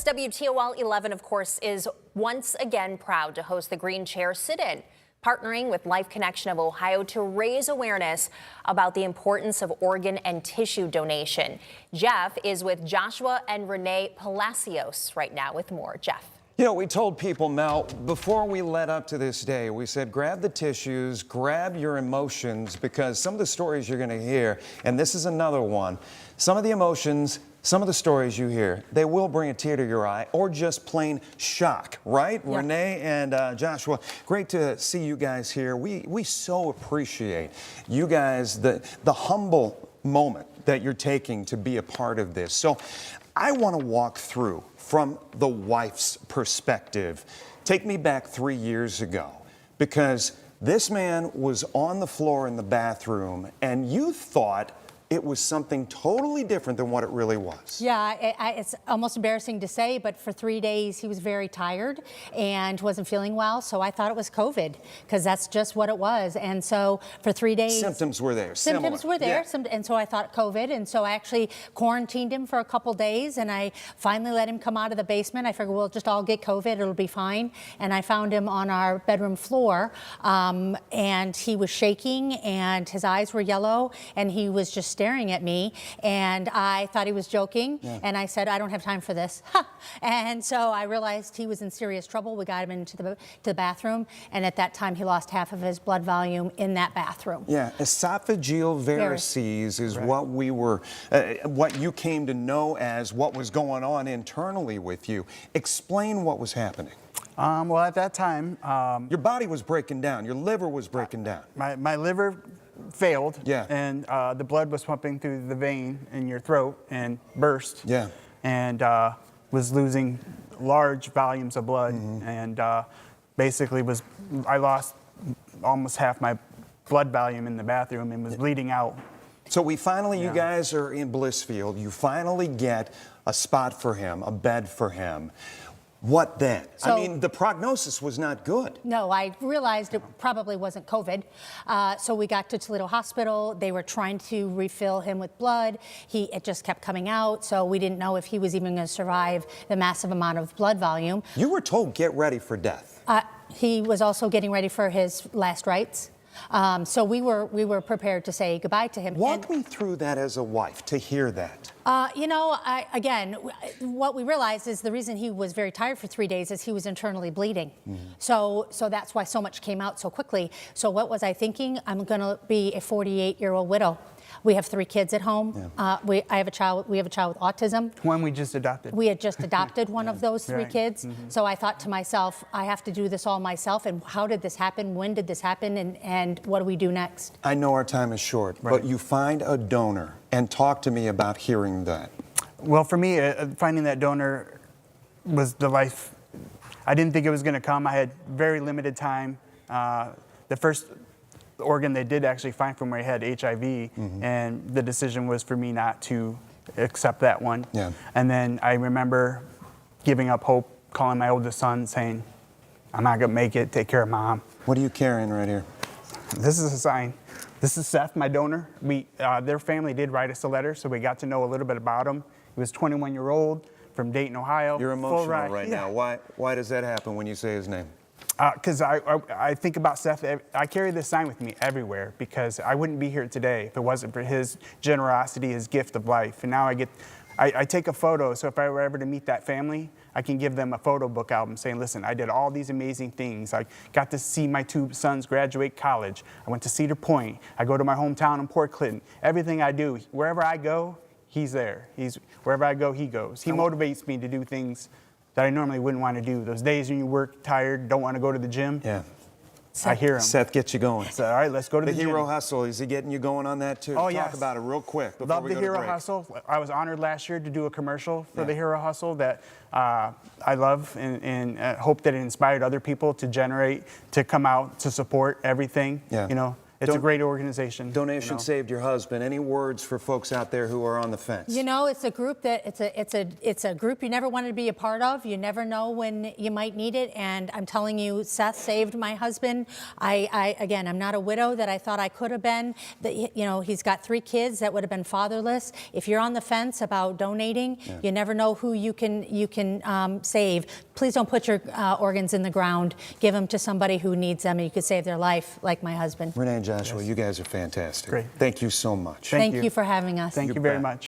WTOL 11, of course, is once again proud to host the Green Chair Sit-In, partnering with Life Connection of Ohio to raise awareness about the importance of organ and tissue donation. Jeff is with Joshua and Renee Palacios right now with more. Jeff. You know, we told people, Mel, before we led up to this day, we said, grab the tissues, grab your emotions, because some of the stories you're going to hear, and this is another one, some of the emotions, some of the stories you hear, they will bring a tear to your eye or just plain shock, right? Yeah. Renee and Joshua, great to see you guys here. We so appreciate you guys, the humble moment that you're taking to be a part of this. So I want to walk through from the wife's perspective. Take me back 3 years ago, because this man was on the floor in the bathroom and you thought it was something totally different than what it really was. Yeah, it's almost embarrassing to say, but for 3 days he was very tired and wasn't feeling well. So I thought it was COVID, because that's just what it was. And so for 3 days, symptoms were there. Symptoms were there, yeah. And so I thought COVID. And so I actually quarantined him for a couple days, and I finally let him come out of the basement. I figured we'll just all get COVID, it'll be fine. And I found him on our bedroom floor, and he was shaking, and his eyes were yellow, and he was just staring at me, and I thought he was joking, yeah. And I said, I don't have time for this. And so I realized he was in serious trouble. We got him into the bathroom, and at that time he lost half of his blood volume in that bathroom. Yeah, esophageal varices is right. What we were, what you came to know as what was going on internally with you. Explain what was happening. Well, at that time, your body was breaking down. Your liver was breaking down. My liver failed, yeah. And the blood was pumping through the vein in your throat and burst, yeah. And was losing large volumes of blood, and basically I lost almost half my blood volume in the bathroom and was bleeding out. So we finally, you guys are in Blissfield. You finally get a spot for him, a bed for him. What then? So, I mean, the prognosis was not good. No, I realized it probably wasn't COVID. So we got to Toledo Hospital. They were trying to refill him with blood. It just kept coming out. So we didn't know if he was even going to survive the massive amount of blood volume. You were told, get ready for death. He was also getting ready for his last rites. So we were prepared to say goodbye to him. Walk me through that as a wife, to hear that. You know, again, what we realized is the reason he was very tired for 3 days is he was internally bleeding. So that's why so much came out so quickly. So what was I thinking? I'm going to be a 48-year-old widow. We have 3 kids at home. Yeah. We have a child with autism. One we just adopted. We had just adopted one of those 3 kids. So I thought to myself, I have to do this all myself. And how did this happen? When did this happen? And what do we do next? I know our time is short, but you find a donor, and talk to me about hearing that. Well, for me, finding that donor was the life. I didn't think it was going to come. I had very limited time. The first organ they did actually find from where I had HIV, and the decision was for me not to accept that one. Yeah. And then I remember giving up hope, calling my oldest son, saying, I'm not going to make it, take care of Mom. What are you carrying right here? This is a sign. This is Seth, my donor. Their family did write us a letter, so we got to know a little bit about him. He was 21-year-old from Dayton, Ohio. You're emotional right now. Why does that happen when you say his name? Because I think about Seth. I carry this sign with me everywhere, because I wouldn't be here today if it wasn't for his generosity, his gift of life. And now I take a photo, so if I were ever to meet that family, I can give them a photo book album saying, listen, I did all these amazing things. I got to see my 2 sons graduate college. I went to Cedar Point. I go to my hometown in Port Clinton. Everything I do, wherever I go, he's there. Wherever I go, he goes. He motivates me to do things that I normally wouldn't want to do. Those days when you work tired, don't want to go to the gym. Yeah. I hear him. Seth gets you going. So, all right, let's go to the gym. The Hero Hustle, is he getting you going on that too? Oh, yes. Talk about it real quick before Love we the go to Hero break. Hustle. I was honored last year to do a commercial for the Hero Hustle that I love, and hope that it inspired other people to come out to support everything. Yeah. You know, It's a great organization. Donation you know. saved your husband. Any words for folks out there who are on the fence? You know, it's a group that it's a group you never wanted to be a part of. You never know when you might need it, and I'm telling you, Seth saved my husband. Again, I'm not a widow that I thought I could have been. You know, he's got 3 kids that would have been fatherless. If you're on the fence about donating, you never know who you can save. Please don't put your organs in the ground. Give them to somebody who needs them, and you could save their life, like my husband. Renee and Joshua, you guys are fantastic. Great. Thank you so much. Thank you for having us. Thank you very much.